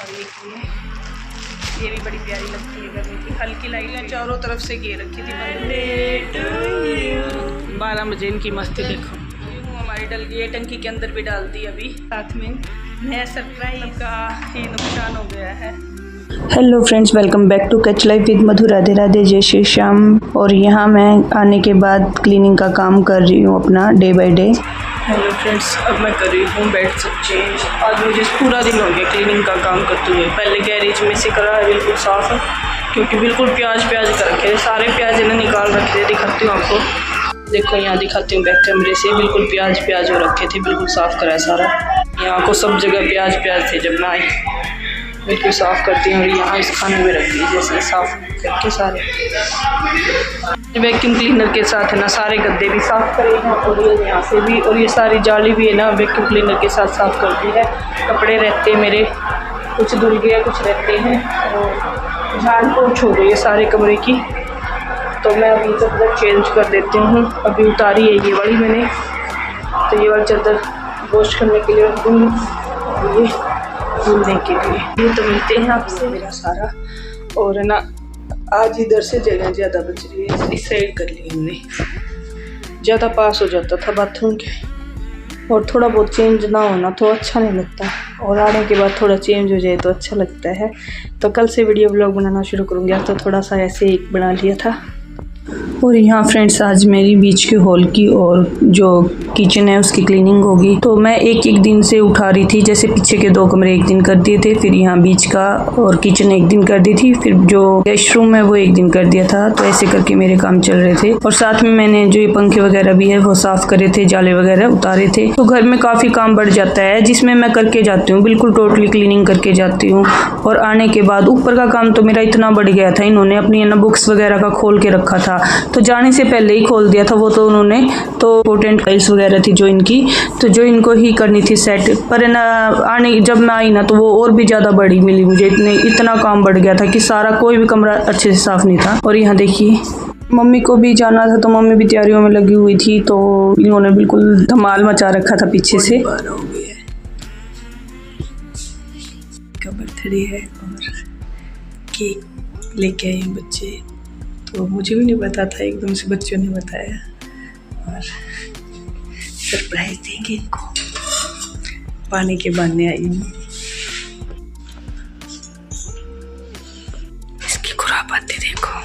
और ये भी बड़ी प्यारी लगती है गर्मी की, हल्की लाइट चारों तरफ से ये रखी थी। 12 बजे इनकी मस्ती देखो। हमारी डल गई है, टंकी के अंदर भी डाल दी अभी। साथ में नया सरप्राइज का ही नुकसान हो गया है। Hello friends, welcome back to Catch Life with Madhu. Radhe Radhe, जय श्री श्याम। और यहाँ मैं आने के बाद क्लीनिंग का काम कर रही हूँ अपना day by day. Hello friends, अब मैं कर रही हूँ बेड सब चेंज। आज मुझे पूरा दिन हो गया क्लीनिंग का काम करते हुए। पहले गैरेज में से करा है बिल्कुल साफ, क्योंकि बिल्कुल प्याज कर रखे थे, सारे प्याज इन्हें निकाल रखे थे। दिखाती हूँ आपको, देखो यहाँ दिखाती हूँ बैक कैमरे से। बिल्कुल प्याज हो रखे थे, बिल्कुल साफ़ करा है सारा। यहाँ को सब जगह प्याज थे। जब मैं आई बिल्कुल साफ़ करती हूँ और यहाँ इस खाने में रख दी जैसे साफ़ करके सारे। वैक्यूम क्लीनर के साथ है ना सारे गद्दे भी साफ़ करे हैं, और ये यहाँ से भी, और ये सारी जाली भी है ना वैक्यूम क्लीनर के साथ साफ़ करती है। कपड़े रहते मेरे कुछ धुल गए, कुछ रहते हैं, और झाड़ पोंछ हो गई है सारे कमरे की। तो मैं अभी चादर चेंज कर देती हूँ। अभी उतारी है ये वाली मैंने, तो ये वाली चादर वॉश करने के लिए रख दूँगी, ये धुलने के लिए। ये तो मिलते हैं आपसे मेरा सारा। और है ना आज इधर से जगह ज़्यादा बच रही है, इस साइड कर ली हमने। ज़्यादा पास हो जाता था बाथरूम के, और थोड़ा बहुत चेंज ना होना तो अच्छा नहीं लगता, और आने के बाद थोड़ा चेंज हो जाए तो अच्छा लगता है। तो कल से वीडियो ब्लॉग बनाना शुरू करूँगी। तो थोड़ा सा ऐसे एक बना लिया था। और यहाँ फ्रेंड्स आज मेरी बीच के हॉल की और जो किचन है उसकी क्लीनिंग होगी। तो मैं एक दिन से उठा रही थी। जैसे पीछे के 2 कमरे एक दिन कर दिए थे, फिर यहाँ बीच का और किचन एक दिन कर दी थी, फिर जो गेस्ट रूम है वो एक दिन कर दिया था। तो ऐसे करके मेरे काम चल रहे थे। और साथ में मैंने जो ये पंखे वगैरह भी है वो साफ़ करे थे, जाले वगैरह उतारे थे। तो घर में काफ़ी काम बढ़ जाता है, जिसमें मैं करके जाती हूँ, बिल्कुल टोटली क्लीनिंग करके जाती हूँ। और आने के बाद ऊपर का काम तो मेरा इतना बढ़ गया था, इन्होंने अपनी ना बुक्स वगैरह का खोल के रखा था, तो जाने से पहले ही खोल दिया था वो। तो उन्होंने तो इम्पोर्टेंट फाइल्स वगैरह थी जो इनकी, तो जो इनको ही करनी थी सेट। पर ना आने जब मैं आई ना तो वो और भी ज़्यादा बड़ी मिली मुझे। इतना काम बढ़ गया था कि सारा कोई भी कमरा अच्छे से साफ़ नहीं था। और यहाँ देखिए मम्मी को भी जाना था, तो मम्मी भी तैयारियों में लगी हुई थी। तो इन्होंने बिल्कुल धमाल मचा रखा था पीछे से। का बर्थडे है और केक लेके आए बच्चे। तो मुझे भी नहीं पता था, एकदम से बच्चों ने बताया, और सरप्राइज देंगे इनको। पानी के बहाने आई हूँ। इसकी खुरापाती देखो।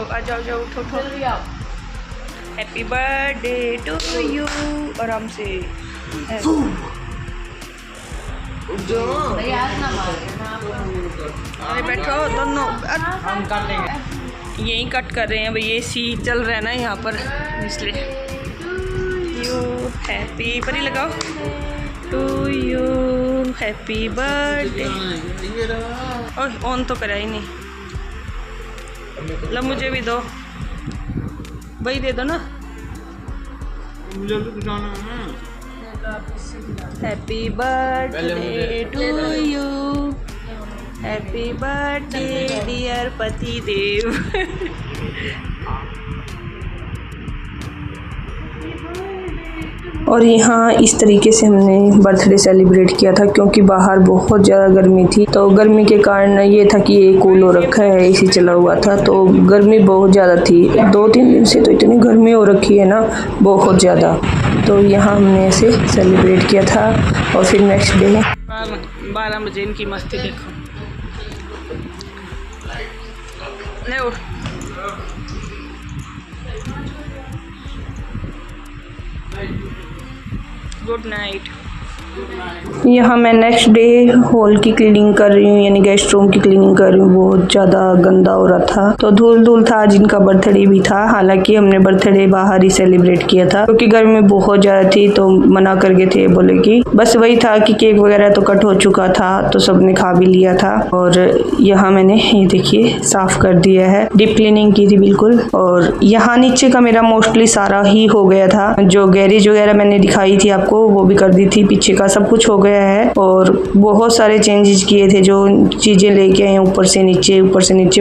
आ जाओ उठो। Happy birthday to you. आराम से अरे बैठो दोनों, हम काटेंगे। यही कट कर रहे हैं भाई, एसी चल रहा है ना यहाँ पर, इसलिए। यू हैप्पी परी लगाओ टू यू, हैप्पी बर्थडे। और ऑन तो करा ही नहीं। लो मुझे भी दो, वही दे दो ना। Happy birthday to you, happy birthday dear पति देव। और यहाँ इस तरीके से हमने बर्थडे सेलिब्रेट किया था, क्योंकि बाहर बहुत ज़्यादा गर्मी थी। तो गर्मी के कारण ये था कि ये कूल हो रखा है, एसी चला हुआ था, तो गर्मी बहुत ज़्यादा थी। 2-3 दिन से तो इतनी गर्मी हो रखी है ना, बहुत ज़्यादा। तो यहाँ हमने ऐसे सेलिब्रेट किया था। और फिर नेक्स्ट डे 12 बजे इनकी मस्ती देखो। Good night. यहाँ मैं नेक्स्ट डे हॉल की क्लीनिंग कर रही हूँ, यानी गेस्ट रूम की क्लीनिंग कर रही हूँ। बहुत ज़्यादा गंदा हो रहा था, तो धूल धूल था। जिनका बर्थडे भी था, हालांकि हमने बर्थडे बाहर ही सेलिब्रेट किया था क्योंकि गर्मी बहुत ज़्यादा थी, तो मना कर गए थे। बोले कि बस वही था कि केक वगैरह तो कट हो चुका था, तो सबने खा भी लिया था। और यहाँ मैंने ये देखिए साफ़ कर दिया है, डीप क्लीनिंग की थी बिल्कुल। और यहाँ नीचे का मेरा मोस्टली सारा ही हो गया था। जो गैरेज वगैरह मैंने दिखाई थी आपको, वो भी कर दी थी। पीछे का सब कुछ हो गया है और बहुत सारे चेंजेस किए थे। जो चीज़ें लेके आए ऊपर से नीचे,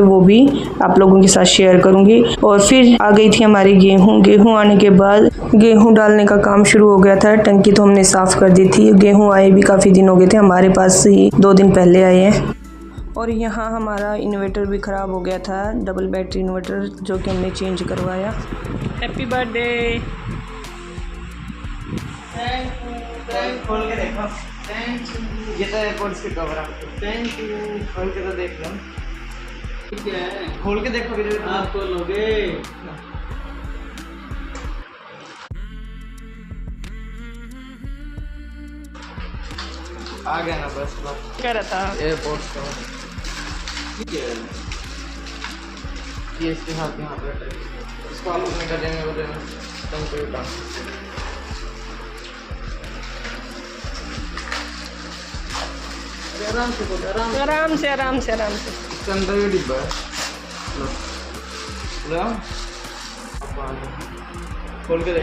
वो भी आप लोगों के साथ शेयर करूंगी। और फिर आ गई थी हमारी गेहूं आने के बाद गेहूं डालने का काम शुरू हो गया था। टंकी तो हमने साफ़ कर दी थी। गेहूं आए भी काफ़ी दिन हो गए थे, हमारे पास ही 2 दिन पहले आए हैं। और यहाँ हमारा इन्वर्टर भी ख़राब हो गया था, डबल बैटरी इन्वर्टर, जो कि हमने चेंज करवाया। Happy birthday. खोल के देखो। Thank you. ये तो एयरपोर्ट्स के कवर आपको। Thank you. खोल के तो देख लो। क्या है? खोल के देखो कि आप खोलोगे। आ गया ना बस क्या रहता एयरपोर्ट्स कवर। ठीक है। ये इसके साथ यहाँ पे इसको आप उसमें कर देंगे बोले कंप्यूटर। आराम से बोलो, आराम से। इसके अंदर ये डिब्बा है। लो खोल के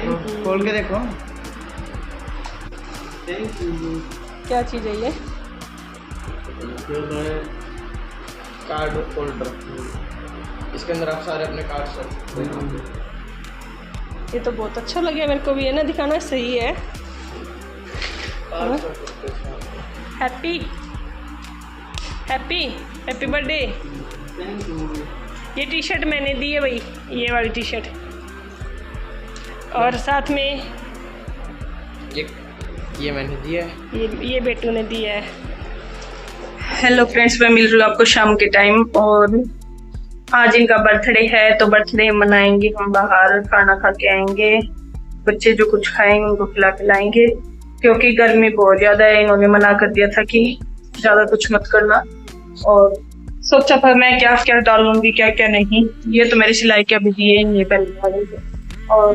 देखो। Thank you. क्या चीज़ है ये? Card holder. इसके अंदर आप सारे अपने कार्ड रख सकते हैं। ये तो बहुत अच्छा लगे मेरे को भी, है ना, दिखाना सही है। Happy birthday. Thank you. ये टी शर्ट मैंने दी है भाई, ये वाली टी शर्ट। और साथ में ये मैंने दिया है। ये बेटू ने दिया है। हेलो फ्रेंड्स, मैं मिल रही हूँ आपको शाम के टाइम। और आज इनका बर्थडे है, तो बर्थडे मनाएंगे हम। बाहर खाना खा के आएंगे। बच्चे जो कुछ खाएंगे उनको खिला पिलाएंगे, क्योंकि गर्मी बहुत ज़्यादा है। इन्होंने मना कर दिया था कि ज़्यादा कुछ मत करना। और सोचा था मैं क्या क्या डालूंगी, क्या क्या नहीं। ये तो मेरी सिलाई के अभी दिए ये पहले वाले। और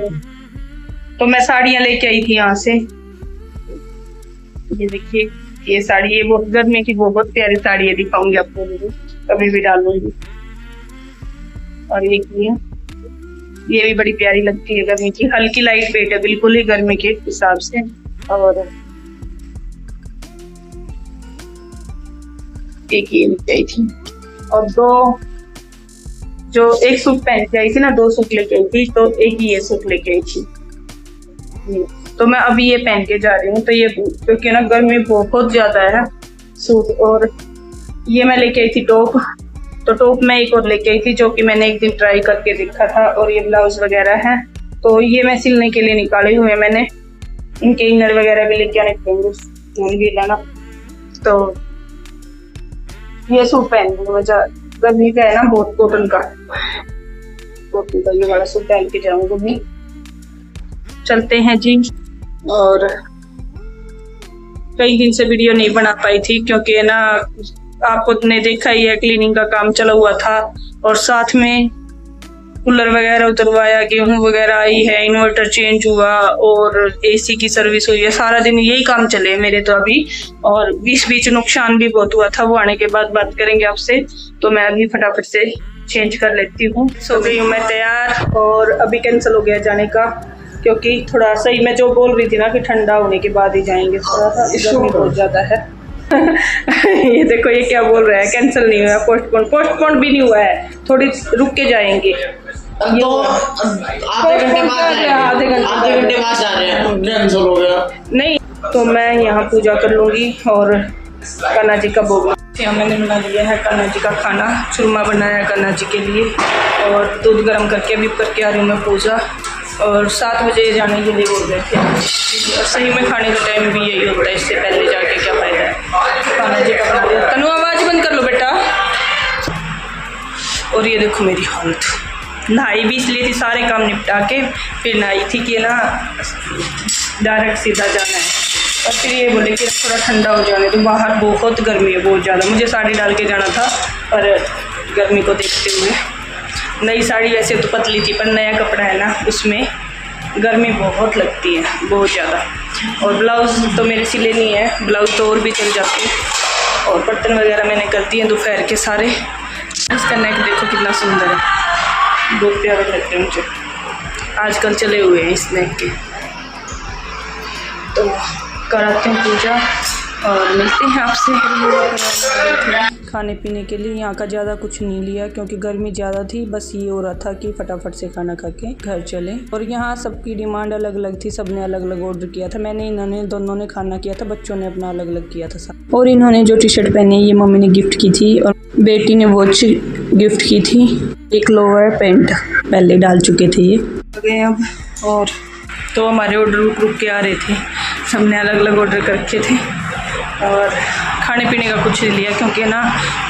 तो मैं साड़ियाँ लेके आई थी यहाँ से। ये देखिए, ये साड़ी, ये बहुत गर्मी की बहुत प्यारी साड़ी है, दिखाऊंगी आपको, कभी भी डालूंगी। और ये भी बड़ी प्यारी लगती है गर्मी की, हल्की लाइट वेट है बिल्कुल ही गर्मी के हिसाब से। और एक ये लेके आई थी, और एक सूट पहन के आई थी ना, 2 सूट लेके आई थी, तो एक ये सूट लेके आई थी। तो मैं अभी ये पहन के जा रही हूँ। तो ये क्योंकि ना गर्मी बहुत ज्यादा है सूट। और ये मैं लेके आई थी टॉप। तो टॉप मैं एक और लेके आई थी, जो कि मैंने एक दिन ट्राई करके देखा था। और ये ब्लाउज वगैरह है, तो ये मैं सिलने के लिए निकाले हुए मैंने। इनके इनर वगैरह भी लेके आने पड़ेंगे लाना। तो ये सूट पहन लूँगी मैं, गर्मी का है ना बहुत, कॉटन का ये वाला सूट पहन के जाऊंगी। चलते हैं जी। और कई दिन से वीडियो नहीं बना पाई थी, क्योंकि ना आपको ने देखा ही है, क्लीनिंग का काम चला हुआ था। और साथ में कूलर वगैरह उतरवाया, गेहूं वगैरह आई है, इन्वर्टर चेंज हुआ, और एसी की सर्विस हुई है। सारा दिन यही काम चले मेरे तो अभी। और बीच नुकसान भी बहुत हुआ था, वो आने के बाद बात करेंगे आपसे। तो मैं अभी फटाफट से चेंज कर लेती हूँ। सो गई हूँ मैं तैयार, और अभी कैंसिल हो गया जाने का, क्योंकि थोड़ा सा ही मैं जो बोल रही थी ना कि ठंडा होने के बाद ही जाएंगे, थोड़ा सा गर्मी बहुत ज़्यादा है। ये देखो, ये क्या बोल रहा है, कैंसिल नहीं हुआ, पोस्टपोन भी नहीं हुआ है, थोड़ी रुक के जाएंगे। तो आधे घंटे बाद जा रहे हैं, कैंसिल हो गया। नहीं, तो मैं यहाँ पूजा कर लूँगी। और कान्हा जी का भोग मैंने बना लिया है, कान्हा जी का खाना, चूरमा बनाया है कान्हा जी के लिए। और दूध गर्म करके अभी करके आ रही हूँ मैं पूजा। और 7 बजे जाने के लिए बोल रहे थे। और सही में खाने का टाइम भी यही होता है, इससे पहले जाके क्या फायदा है। कान्हा जी का बना दिया। तनु आवाज़ बंद कर लो बेटा। और ये देखो मेरी हालत, नहाई भी इसलिए थी, सारे काम निपटा के फिर नहाई थी कि ना डायरेक्ट सीधा जाना है। और फिर ये बोले कि थोड़ा ठंडा हो जाने तो बाहर बहुत गर्मी है, बहुत ज़्यादा। मुझे साड़ी डाल के जाना था पर गर्मी को देखते हुए, नई साड़ी वैसे तो पतली थी पर नया कपड़ा है ना, उसमें गर्मी बहुत लगती है, बहुत ज़्यादा। और ब्लाउज़ तो मेरे सिले नहीं है, ब्लाउज़ तो और भी चल जाते हैं। और बर्तन वगैरह मैंने कर दिए दोपहर के सारे। इसका नेक देखो कितना सुंदर है, बहुत प्यारे लगते हैं मुझे, आजकल चले हुए हैं इस नेक के। तो कराते हैं पूजा और मिलते हैं आपसे। खाने पीने के लिए यहाँ का ज़्यादा कुछ नहीं लिया क्योंकि गर्मी ज़्यादा थी, बस ये हो रहा था कि फटाफट से खाना खा के घर चलें। और यहाँ सबकी डिमांड अलग अलग थी, सबने अलग अलग ऑर्डर किया था। मैंने दोनों ने खाना किया था, बच्चों ने अपना अलग अलग किया था सब। और इन्होंने जो टी शर्ट पहनी है ये मम्मी ने गिफ्ट की थी और बेटी ने वॉच गिफ्ट की थी। एक लोअर पैंट पहले डाल चुके थे ये गए अब। और तो हमारे ऑर्डर रुक के आ रहे थे, सबने अलग अलग ऑर्डर कर रखे थे। और खाने पीने का कुछ नहीं लिया क्योंकि ना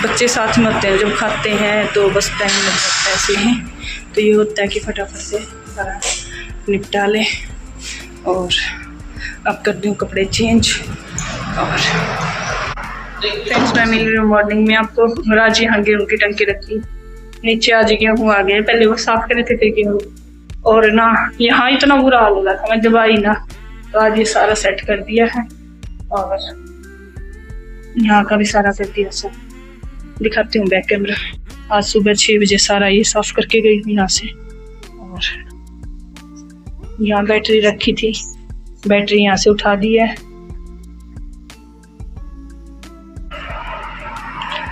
बच्चे साथ में होते हैं, जब खाते हैं तो बस टाइम लग जाता है ऐसे ही। तो ये होता है कि फटाफट से सारा निपटा लें। और अब कर दूँ कपड़े चेंज। और फ्रेंड्स मैं मिल रही हूँ मॉर्निंग में आपको। राज यहाँ गेहूँ की टंकी रखी, नीचे आज गेहूँ आ गए, पहले वो साफ करे थे गेहूँ। और ना यहाँ इतना बुरा हाल हो रहा था, मैं जब आई ना तो आज ये सारा सेट कर दिया है। और यहाँ का भी सारा कर दिया सब, दिखाती हूँ बैक कैमरा। आज सुबह 6 बजे सारा ये साफ करके गई हूँ यहाँ से। और यहाँ बैटरी रखी थी, बैटरी यहाँ से उठा दी है।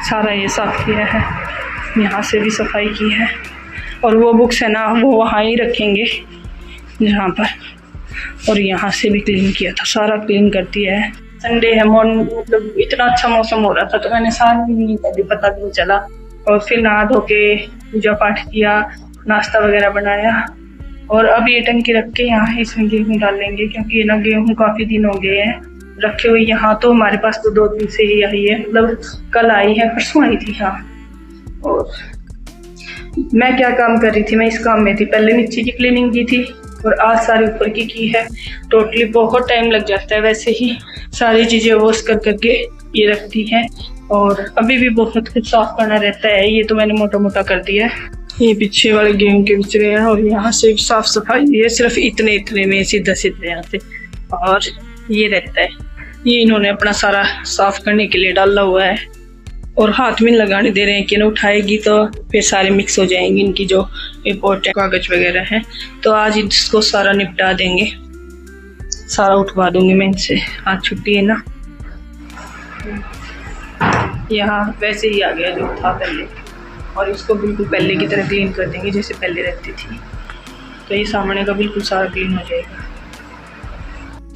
सारा ये साफ किया है, यहाँ से भी सफाई की है। और वो बुक्स है ना वो वहाँ ही रखेंगे जहाँ पर। और यहाँ से भी क्लीन किया था, सारा क्लीन कर दिया है। संडे है, मॉर्निंग मतलब इतना अच्छा मौसम हो रहा था तो मैंने सारा नहीं कभी पता भी नहीं चला। और फिर नहा धो के पूजा पाठ किया, नाश्ता वगैरह बनाया। और अब ये टंकी रख के यहाँ इसमें गेहूँ डालेंगे क्योंकि ये ना गेहूँ काफ़ी दिन हो गए हैं रखे हुए यहाँ। तो हमारे पास तो 2 दिन से ही आई है, मतलब कल आई है, परसों आई थी यहाँ। और मैं क्या काम कर रही थी, मैं इस काम में थी। पहले नीचे की क्लीनिंग की थी और आज सारी ऊपर की है। टोटली बहुत टाइम लग जाता है, वैसे ही सारी चीज़ें वॉश कर करके ये रखती है। और अभी भी बहुत कुछ साफ करना रहता है, ये तो मैंने मोटा मोटा कर दिया है। ये पीछे वाले गेहूं के बिचड़े हैं और यहाँ से साफ सफाई है, सिर्फ इतने इतने में सीधा सीधे यहाँ से। और ये रहता है, ये इन्होंने अपना सारा साफ करने के लिए डाला हुआ है। और हाथ में लगाने दे रहे हैं कि ना उठाएगी तो फिर सारे मिक्स हो जाएंगे इनकी जो इम्पोर्टेंट कागज वगैरह है। तो आज इसको सारा निपटा देंगे, सारा उठवा दूंगी मैं इनसे। आज छुट्टी है ना, यहाँ वैसे ही आ गया जो था पहले। और इसको बिल्कुल पहले की तरह क्लीन कर देंगे जैसे पहले रहती थी। तो ये सामने का बिल्कुल सारा क्लीन हो जाएगा।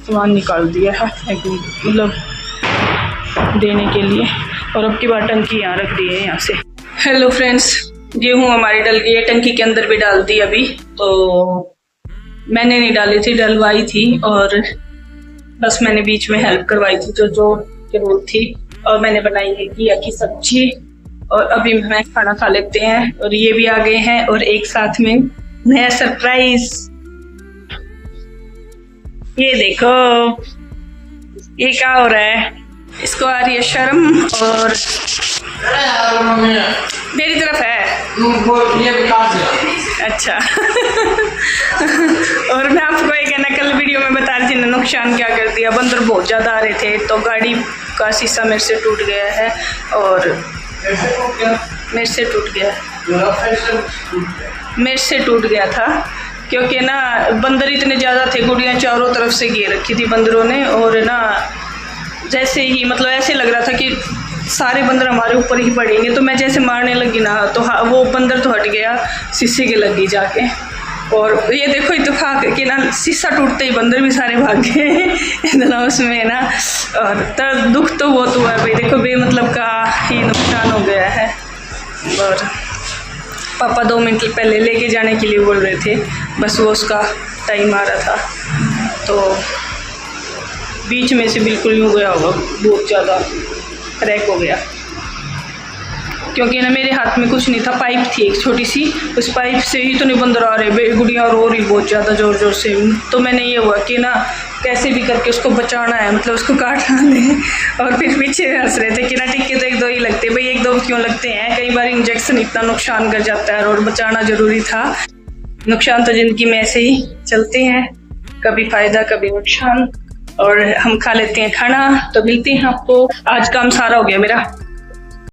सामान निकाल दिया है मतलब देने के लिए। और अब की बार टंकी यहाँ रख दी है यहाँ से। हेलो फ्रेंड्स, गेहूँ हमारी डल गई है, टंकी के अंदर भी डाल दी अभी। तो मैंने नहीं डाली थी, डलवाई थी और बस मैंने बीच में हेल्प करवाई थी जो जरूरत थी। और मैंने बनाई है घिया की सब्जी। और अभी मैं खाना खा लेते हैं। और ये भी आ गए हैं और एक साथ में नया सरप्राइज। ये देखो ये क्या हो रहा है, इसको आ रही है शर्म और मेरी तरफ है। अच्छा और मैं आपको एक है ना कल वीडियो में बता रही थी ना नुकसान क्या कर दिया। बंदर बहुत ज़्यादा आ रहे थे तो गाड़ी का शीशा मेरे से टूट गया है। और मेरे से टूट गया था क्योंकि ना बंदर इतने ज़्यादा थे, गुड़ियाँ चारों तरफ से घेर रखी थी बंदरों ने। और ना जैसे ही मतलब ऐसे लग रहा था कि सारे बंदर हमारे ऊपर ही पड़ेंगे। तो मैं जैसे मारने लगी ना तो वो बंदर तो हट गया, शीशे के लगी जाके। और ये देखो इत्तेफाक कि ना शीशा टूटते ही बंदर भी सारे भाग गए इतना उसमें ना। और तब दुख तो बहुत हुआ है भाई, देखो बेमतलब का ही नुकसान हो गया है। और पापा 2 मिनट पहले लेके जाने के लिए बोल रहे थे, बस वो उसका टाइम आ रहा था तो बीच में से बिल्कुल यूँ गया होगा, बहुत ज़्यादा क्रैक हो गया। क्योंकि ना मेरे हाथ में कुछ नहीं था, पाइप थी एक छोटी सी, उस पाइप से ही तो नहीं बंदर आ रहे, गुड़िया रो रही बहुत ज़्यादा ज़ोर ज़ोर से। तो मैंने ये हुआ कि ना कैसे भी करके उसको बचाना है, मतलब उसको काटना नहीं। और फिर पीछे हंस रहे थे कि ना टिक्के तो 1-2 ही लगते, भाई 1-2 क्यों लगते हैं, कई बार इंजेक्शन इतना नुकसान कर जाता है और बचाना जरूरी था। नुकसान तो जिंदगी में ऐसे ही चलते हैं, कभी फायदा कभी नुकसान, और हम खा लेते हैं खाना। तो मिलते हैं आपको, आज काम सारा हो गया मेरा।